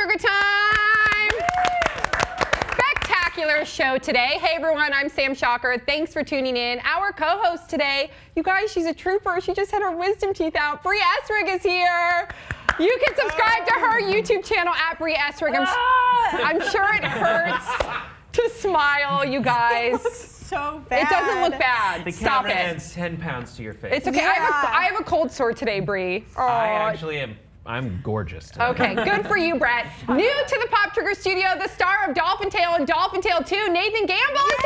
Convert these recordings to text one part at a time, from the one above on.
Trigger time! Spectacular show today. Hey everyone, I'm Sam Shocker. Thanks for tuning in. Our co-host today, you guys, she's a trooper. She just had her wisdom teeth out. Bree Essrig is here. You can subscribe to her YouTube channel at Bree Essrig. I'm sure it hurts to smile, you guys. So bad. It doesn't look bad. The Stop camera it. adds 10 pounds to your face. It's okay. Yeah. I have a cold sore today, Bree. I actually am. I'm gorgeous today. Okay, good for you, Brett. New to the Pop Trigger studio, the star of Dolphin Tale and Dolphin Tale 2, Nathan Gamble is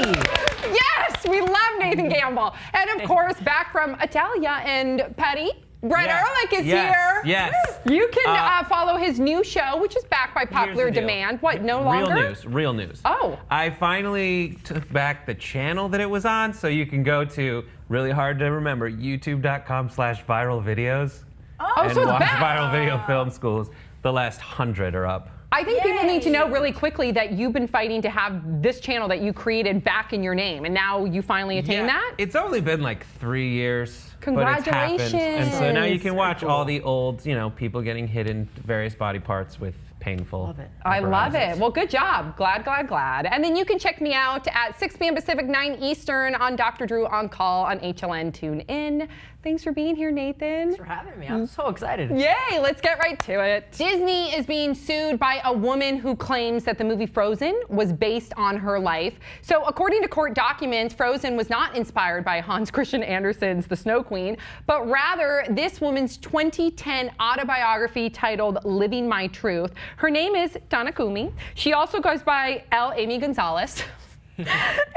here! Yes, we love Nathan Gamble. And of course, back from Italia and Petty, Brett Ehrlich is here. Yes. You can follow his new show, which is backed by popular demand. What, no longer? Real news. Oh. I finally took back the channel that it was on, so you can go to, really hard to remember, youtube.com/viral videos. Oh, and so it's watch back. Viral Video Film Schools. The last 100 are up. I think people need to know really quickly that you've been fighting to have this channel that you created back in your name, and now you finally attained that? It's only been like 3 years. Congratulations. But it's happened. And so now you can watch cool. all the old, people getting hit in various body parts with painful. Love it. I love apparatus. it. Well, good job. Glad. And then you can check me out at 6 p.m. Pacific, 9 Eastern on Dr. Drew on Call on HLN. Tune in. Thanks for being here, Nathan. Thanks for having me. I'm so excited. Yay, let's get right to it. Disney is being sued by a woman who claims that the movie Frozen was based on her life. So according to court documents, Frozen was not inspired by Hans Christian Andersen's The Snow Queen, but rather this woman's 2010 autobiography titled Living My Truth. Her name is Donna Kumi. She also goes by Amy Gonzalez.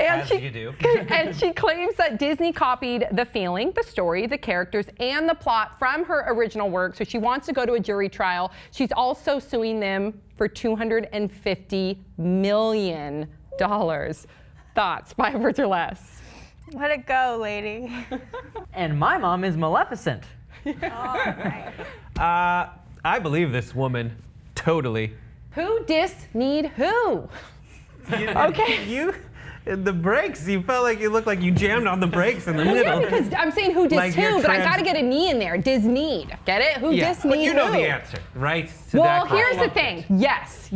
As you do. And she claims that Disney copied the feeling, the story, the characters, and the plot from her original work. So she wants to go to a jury trial. She's also suing them for $250 million. Thoughts, 5 words or less? Let it go, lady. And my mom is Maleficent. I believe this woman totally. Who need who? Okay. The brakes, you felt like you looked like you jammed on the brakes in the Well, middle. yeah, because I'm saying who Like who, you're but I gotta get a knee in there. Disney. Get it? Who Yeah, Disney but you know who? the answer, right? To Well, that here's the question. thing. Yes.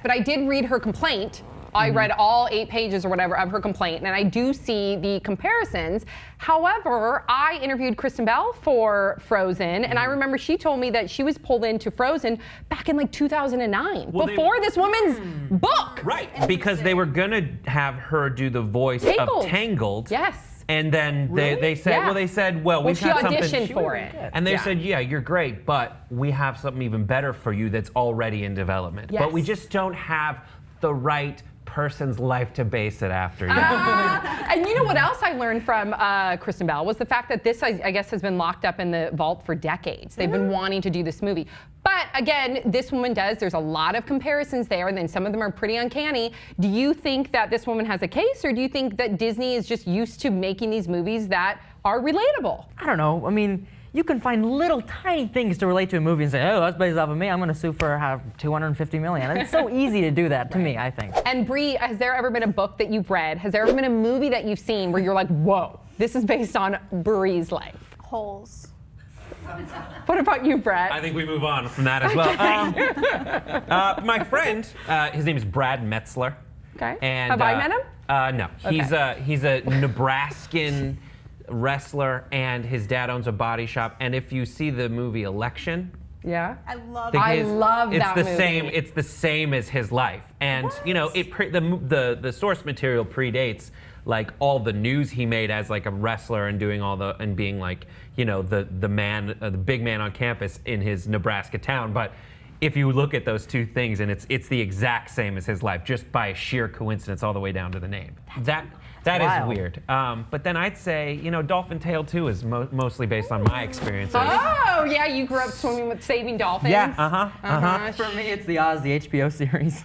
But I did read her complaint. I read all 8 pages or whatever of her complaint, and I do see the comparisons. However, I interviewed Kristen Bell for Frozen, and I remember she told me that she was pulled into Frozen back in like 2009, before this woman's book. Right, because they were gonna have her do the voice Tangled. of Tangled. Yes. And then they said, Yeah. we've she got something. auditioned for it. And they Yeah. said, yeah, you're great, but we have something even better for you that's already in development. Yes. But we just don't have the right person's life to base it after. And you know what else I learned from Kristen Bell was the fact that this, I guess, has been locked up in the vault for decades. They've been wanting to do this movie. But again, this woman does. There's a lot of comparisons there, and then some of them are pretty uncanny. Do you think that this woman has a case, or do you think that Disney is just used to making these movies that are relatable? I don't know. I mean, you can find little tiny things to relate to a movie and say, oh, that's based off of me. I'm going to sue for $250 million. It's so easy to do that to me, I think. And Bree, has there ever been a book that you've read? Has there ever been a movie that you've seen where you're like, whoa, this is based on Bree's life? Holes. What about you, Brett? I think we move on from that as well. My friend, his name is Brad Metzler. Okay. And, Have I met him? No. He's a Nebraskan wrestler, and his dad owns a body shop. And if you see the movie Election, Yeah. I love I love that it's the movie. same. It's the same as his life, and the source material predates like all the news he made as like a wrestler and doing and being like the big man on campus in his Nebraska town. But if you look at those two things, and it's the exact same as his life, just by sheer coincidence, all the way down to the name. That is wild. weird. But then I'd say, Dolphin Tale 2 is mostly based on my experiences. Oh, yeah, you grew up swimming with saving dolphins. Yeah, For me, it's the Oz, the HBO series.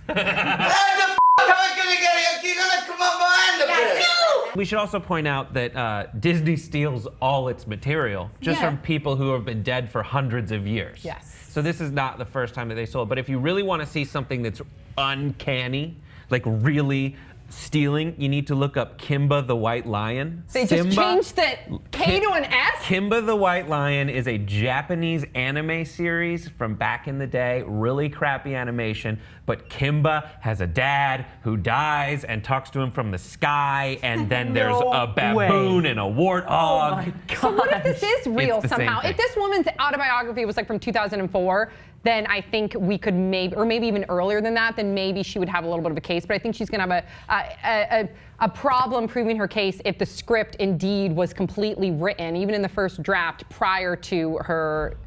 We should also point out that Disney steals all its material just from people who have been dead for hundreds of years. Yes. So this is not the first time that they stole it. But if you really want to see something that's uncanny, like really stealing, you need to look up Kimba the White Lion. They just changed the K to an S? Kimba the White Lion is a Japanese anime series from back in the day, really crappy animation, but Kimba has a dad who dies and talks to him from the sky, and then there's a baboon and a warthog. Oh my God. So what if this is real It's the same somehow? thing. If this woman's autobiography was like from 2004, then I think we could maybe even earlier than that, then maybe she would have a little bit of a case. But I think she's going to have a problem proving her case if the script indeed was completely written, even in the first draft, prior to her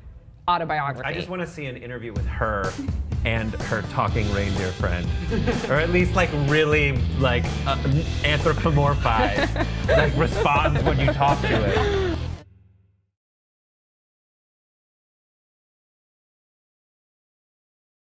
autobiography. I just want to see an interview with her and her talking reindeer friend, or at least like really like anthropomorphized, like responds when you talk to it.